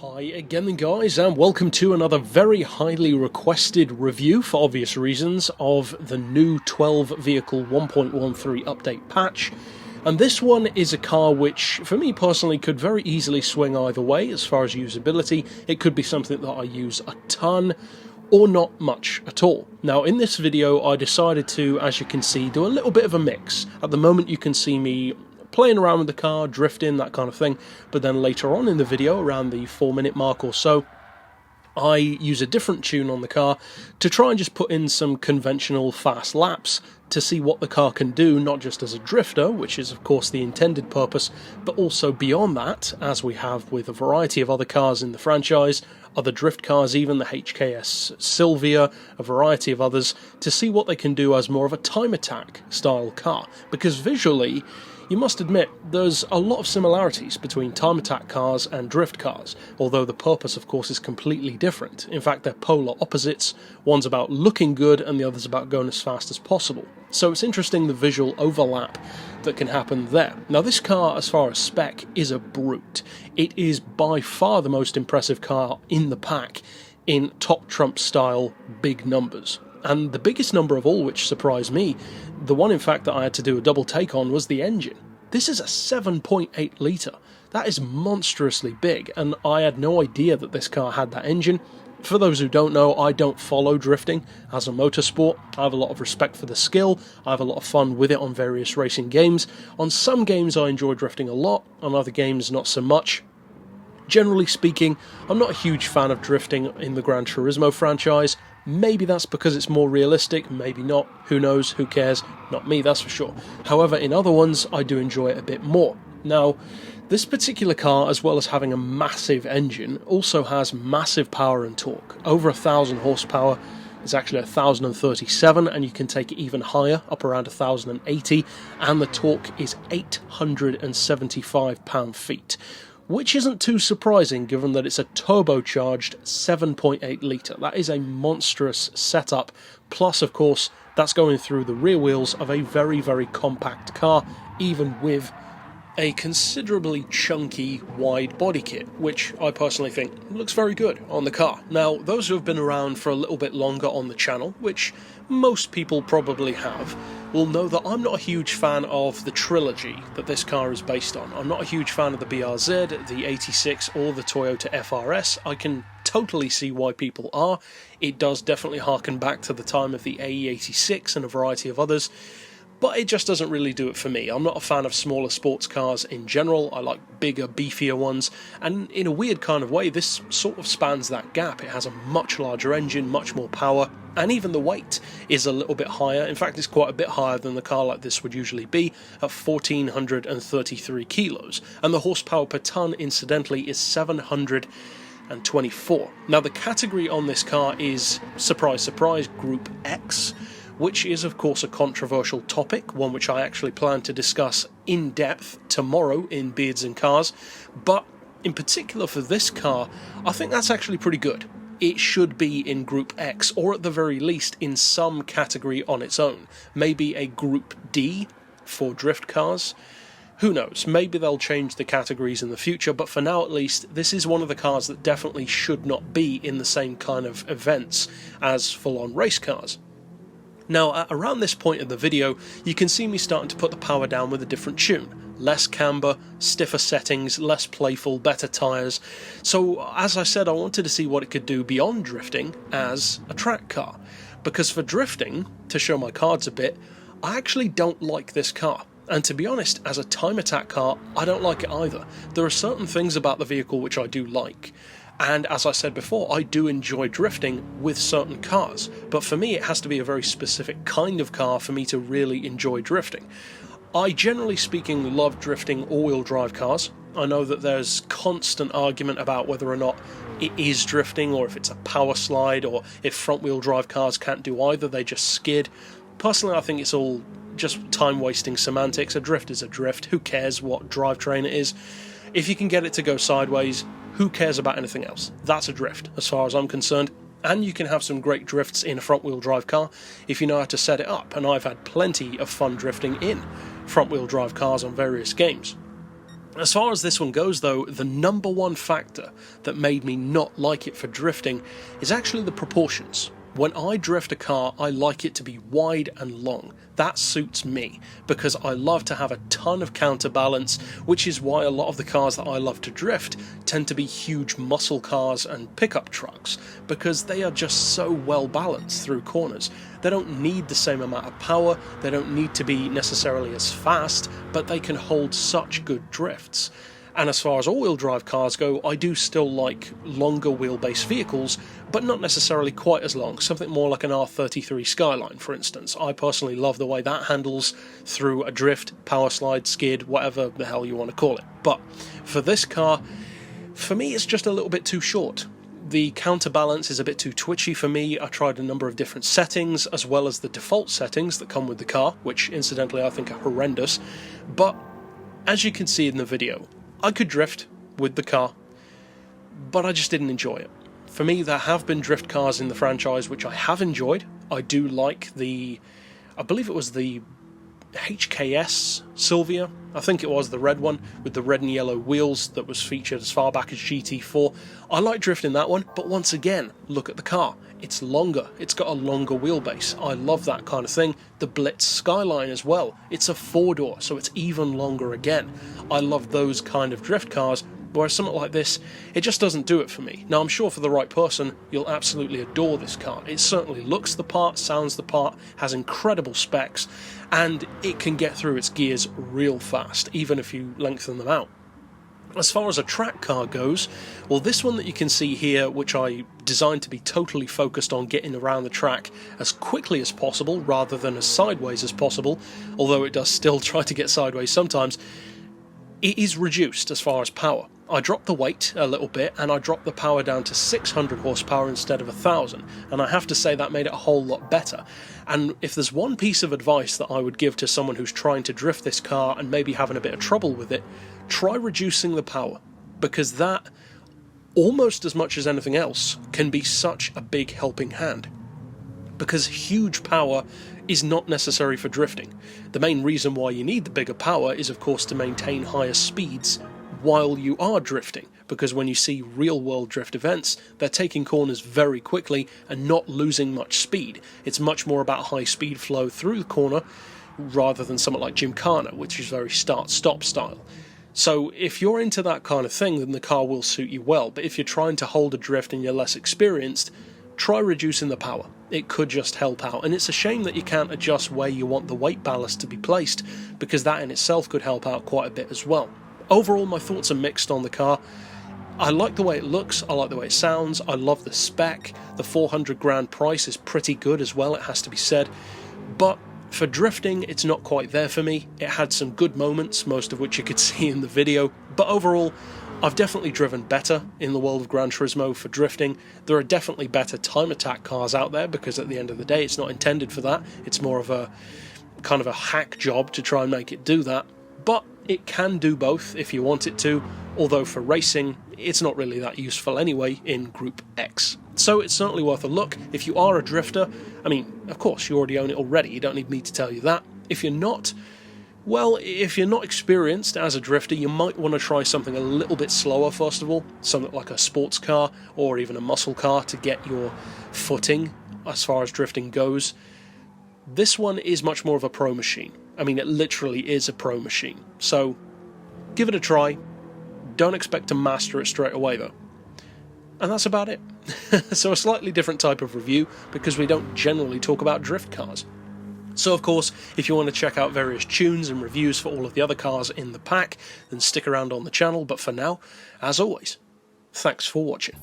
Hi again guys, and welcome to another very highly requested review, for obvious reasons, of the new 12 vehicle 1.13 update patch. And this one is a car which, for me personally, could very easily swing either way as far as usability. It could be something that I use a ton, or not much at all. Now in this video I decided to, as you can see, do a little bit of a mix. At the moment you can see me playing around with the car, drifting, that kind of thing, but then later on in the video, around the 4-minute mark or so, I use a different tune on the car to try and just put in some conventional fast laps to see what the car can do, not just as a drifter, which is of course the intended purpose, but also beyond that, as we have with a variety of other cars in the franchise, other drift cars, even the HKS Sylvia, a variety of others, to see what they can do as more of a time attack style car, because visually, you must admit, there's a lot of similarities between time attack cars and drift cars, although the purpose of course is completely different. In fact, they're polar opposites. One's about looking good and the other's about going as fast as possible. So it's interesting the visual overlap that can happen there. Now this car, as far as spec, is a brute. It is by far the most impressive car in the pack in top trump style big numbers. And the biggest number of all, which surprised me, the one in fact that I had to do a double take on, was the engine. This is a 7.8 litre. That is monstrously big, and I had no idea that this car had that engine. For those who don't know, I don't follow drifting as a motorsport. I have a lot of respect for the skill, I have a lot of fun with it on various racing games. On some games I enjoy drifting a lot, on other games not so much. Generally speaking, I'm not a huge fan of drifting in the Gran Turismo franchise. Maybe that's because it's more realistic, maybe not, who knows, who cares, not me, that's for sure. However, in other ones, I do enjoy it a bit more. Now, this particular car, as well as having a massive engine, also has massive power and torque. Over 1,000 horsepower, it's actually 1,037, and you can take it even higher, up around 1,080, and the torque is 875 pound-feet. Which isn't too surprising given that it's a turbocharged 7.8 litre. That is a monstrous setup, plus of course that's going through the rear wheels of a very, very compact car, even with a considerably chunky wide body kit, which I personally think looks very good on the car. Now, those who have been around for a little bit longer on the channel, which most people probably have, will know that I'm not a huge fan of the trilogy that this car is based on. I'm not a huge fan of the BRZ, the 86 or the Toyota FRS. I can totally see why people are. It does definitely harken back to the time of the AE86 and a variety of others, but it just doesn't really do it for me. I'm not a fan of smaller sports cars in general. I like bigger, beefier ones, and in a weird kind of way, this sort of spans that gap. It has a much larger engine, much more power, and even the weight is a little bit higher. In fact, it's quite a bit higher than the car like this would usually be, at 1,433 kilos, and the horsepower per tonne, incidentally, is 724. Now, the category on this car is, surprise, surprise, Group X, which is of course a controversial topic, one which I actually plan to discuss in depth tomorrow in Beards and Cars, but in particular for this car, I think that's actually pretty good. It should be in Group X, or at the very least in some category on its own. Maybe a Group D for drift cars. Who knows, maybe they'll change the categories in the future, but for now at least, this is one of the cars that definitely should not be in the same kind of events as full-on race cars. Now, at around this point of the video, you can see me starting to put the power down with a different tune. Less camber, stiffer settings, less playful, better tyres. So, as I said, I wanted to see what it could do beyond drifting as a track car. Because for drifting, to show my cards a bit, I actually don't like this car. And to be honest, as a time attack car, I don't like it either. There are certain things about the vehicle which I do like. And as I said before, I do enjoy drifting with certain cars, but for me it has to be a very specific kind of car for me to really enjoy drifting. I generally speaking love drifting all-wheel drive cars. I know that there's constant argument about whether or not it is drifting, or if it's a power slide, or if front-wheel drive cars can't do either, they just skid. Personally, I think it's all just time-wasting semantics. A drift is a drift. Who cares what drivetrain it is? If you can get it to go sideways, who cares about anything else? That's a drift, as far as I'm concerned. And you can have some great drifts in a front-wheel drive car if you know how to set it up. And I've had plenty of fun drifting in front-wheel drive cars on various games. As far as this one goes though, the number one factor that made me not like it for drifting is actually the proportions. When I drift a car, I like it to be wide and long. That suits me, because I love to have a ton of counterbalance, which is why a lot of the cars that I love to drift tend to be huge muscle cars and pickup trucks, because they are just so well balanced through corners. They don't need the same amount of power, they don't need to be necessarily as fast, but they can hold such good drifts. And as far as all-wheel drive cars go, I do still like longer wheelbase vehicles, but not necessarily quite as long, something more like an R33 Skyline, for instance. I personally love the way that handles through a drift, power slide, skid, whatever the hell you want to call it. But for this car, for me it's just a little bit too short. The counterbalance is a bit too twitchy for me. I tried a number of different settings, as well as the default settings that come with the car, which incidentally I think are horrendous. But as you can see in the video, I could drift with the car, but I just didn't enjoy it. For me, there have been drift cars in the franchise which I have enjoyed. I do like I believe it was the HKS Sylvia, I think it was the red one with the red and yellow wheels that was featured as far back as GT4. I like drifting that one, but once again, look at the car. It's longer, it's got a longer wheelbase. I love that kind of thing. The Blitz Skyline as well. It's a 4-door, so it's even longer again. I love those kind of drift cars, whereas something like this, it just doesn't do it for me. Now, I'm sure for the right person, you'll absolutely adore this car. It certainly looks the part, sounds the part, has incredible specs, and it can get through its gears real fast, even if you lengthen them out. As far as a track car goes, well, this one that you can see here, which I designed to be totally focused on getting around the track as quickly as possible rather than as sideways as possible, although it does still try to get sideways sometimes, it is reduced as far as power. I dropped the weight a little bit, and I dropped the power down to 600 horsepower instead of 1000, and I have to say that made it a whole lot better. And if there's one piece of advice that I would give to someone who's trying to drift this car and maybe having a bit of trouble with it, try reducing the power, because that, almost as much as anything else, can be such a big helping hand. Because huge power is not necessary for drifting. The main reason why you need the bigger power is, of course, to maintain higher speeds while you are drifting, because when you see real-world drift events, they're taking corners very quickly and not losing much speed. It's much more about high speed flow through the corner rather than something like Gymkhana, which is very start-stop style. So if you're into that kind of thing, then the car will suit you well, but if you're trying to hold a drift and you're less experienced, try reducing the power. It could just help out, and it's a shame that you can't adjust where you want the weight ballast to be placed, because that in itself could help out quite a bit as well. Overall, my thoughts are mixed on the car. I like the way it looks, I like the way it sounds, I love the spec. The 400 grand price is pretty good as well, it has to be said. But for drifting, it's not quite there for me. It had some good moments, most of which you could see in the video. But overall, I've definitely driven better in the world of Gran Turismo for drifting. There are definitely better time attack cars out there, because at the end of the day, it's not intended for that. It's more of a kind of a hack job to try and make it do that. But it can do both if you want it to, although for racing, it's not really that useful anyway in Group X. So it's certainly worth a look. If you are a drifter, I mean, of course, you already own it already, you don't need me to tell you that. If you're not, well, if you're not experienced as a drifter, you might want to try something a little bit slower first of all, something like a sports car or even a muscle car to get your footing as far as drifting goes. This one is much more of a pro machine. I mean, it literally is a pro machine. So, give it a try. Don't expect to master it straight away, though. And that's about it. So a slightly different type of review, because we don't generally talk about drift cars. So, of course, if you want to check out various tunes and reviews for all of the other cars in the pack, then stick around on the channel. But for now, as always, thanks for watching.